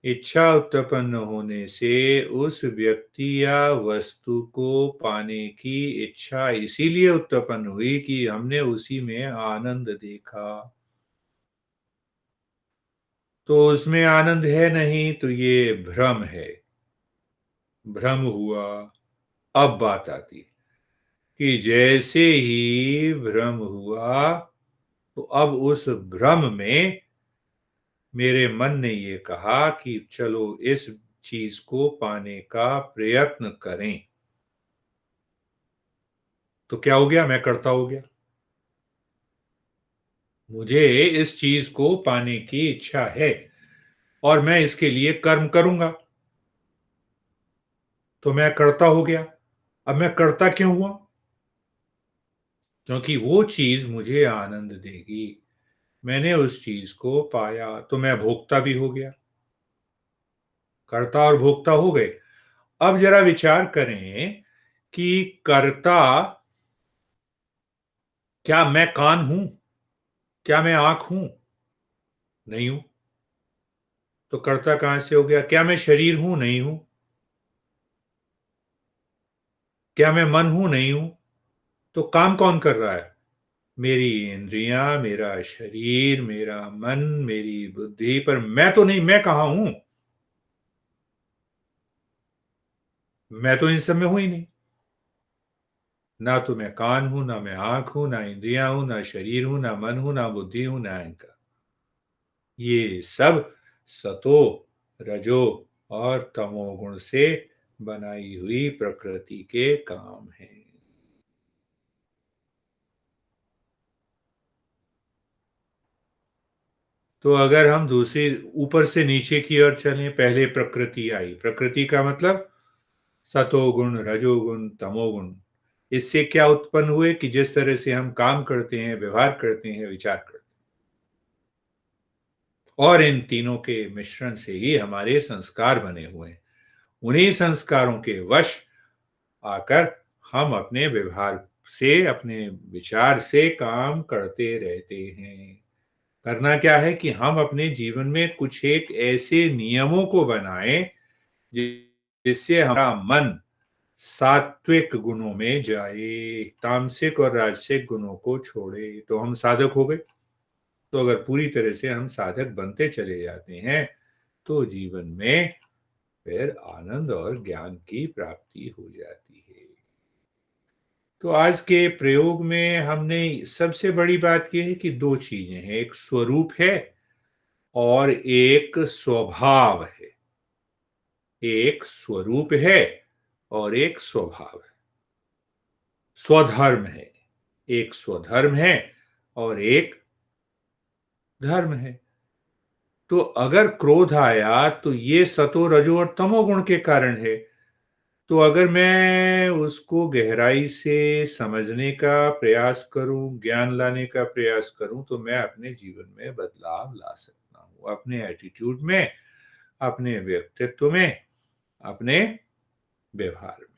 इच्छा उत्पन्न होने से उस व्यक्ति या वस्तु को पाने की इच्छा इसीलिए उत्पन्न हुई कि हमने उसी में आनंद देखा। तो उसमें आनंद है नहीं, तो ये भ्रम है, भ्रम हुआ। अब बात आती कि जैसे ही भ्रम हुआ, तो अब उस भ्रम में मेरे मन ने ये कहा कि चलो इस चीज को पाने का प्रयत्न करें। तो क्या हो गया, मैं करता हो गया। मुझे इस चीज को पाने की इच्छा है और मैं इसके लिए कर्म करूंगा, तो मैं करता हो गया। अब मैं करता क्यों हुआ? क्योंकि वो चीज मुझे आनंद देगी। मैंने उस चीज को पाया तो मैं भोक्ता भी हो गया। कर्ता और भोक्ता हो गए। अब जरा विचार करें कि कर्ता, क्या मैं कान हूं? क्या मैं आंख हूं? नहीं हूं। तो कर्ता कहां से हो गया? क्या मैं शरीर हूं? नहीं हूं। क्या मैं मन हूं? नहीं हूं। तो काम कौन कर रहा है? मेरी इंद्रियां, मेरा शरीर, मेरा मन, मेरी बुद्धि। पर मैं तो नहीं, मैं कहां हूं? मैं तो इन सब में हूं ही नहीं। ना तो मैं कान हूं, ना मैं आंख हूं, ना इंद्रियां हूं, ना शरीर हूं, ना मन हूं, ना बुद्धि हूं, ना अहंकार। ये सब सतो, रजो और तमोगुण से बनाई हुई प्रकृति के काम हैं। तो अगर हम दूसरी, ऊपर से नीचे की ओर चलें, पहले प्रकृति आई। प्रकृति का मतलब सतोगुण, रजोगुण, तमोगुण। इससे क्या उत्पन्न हुए कि जिस तरह से हम काम करते हैं, व्यवहार करते हैं, विचार करते हैं, और इन तीनों के मिश्रण से ही हमारे संस्कार बने हुए हैं। उन्हीं संस्कारों के वश आकर हम अपने व्यवहार से, अपने विचार से काम करते रहते हैं। करना क्या है कि हम अपने जीवन में कुछ एक ऐसे नियमों को बनाएं जिससे हमारा मन सात्विक गुणों में जाए, तामसिक और राजसिक गुणों को छोड़े, तो हम साधक हो गए। तो अगर पूरी तरह से हम साधक बनते चले जाते हैं, तो जीवन में फिर आनंद और ज्ञान की प्राप्ति हो जाती है। तो आज के प्रयोग में हमने सबसे बड़ी बात यह है कि दो चीजें हैं, एक स्वरूप है और एक स्वभाव है। एक स्वरूप है और एक स्वभाव है, स्वधर्म है। एक स्वधर्म है और एक धर्म है। तो अगर क्रोध आया तो ये सतो, रजो और तमोगुण के कारण है। तो अगर मैं उसको गहराई से समझने का प्रयास करूँ, ज्ञान लाने का प्रयास करूँ, तो मैं अपने जीवन में बदलाव ला सकता हूँ। अपने एटीट्यूड में, अपने व्यक्तित्व में, अपने व्यवहार में।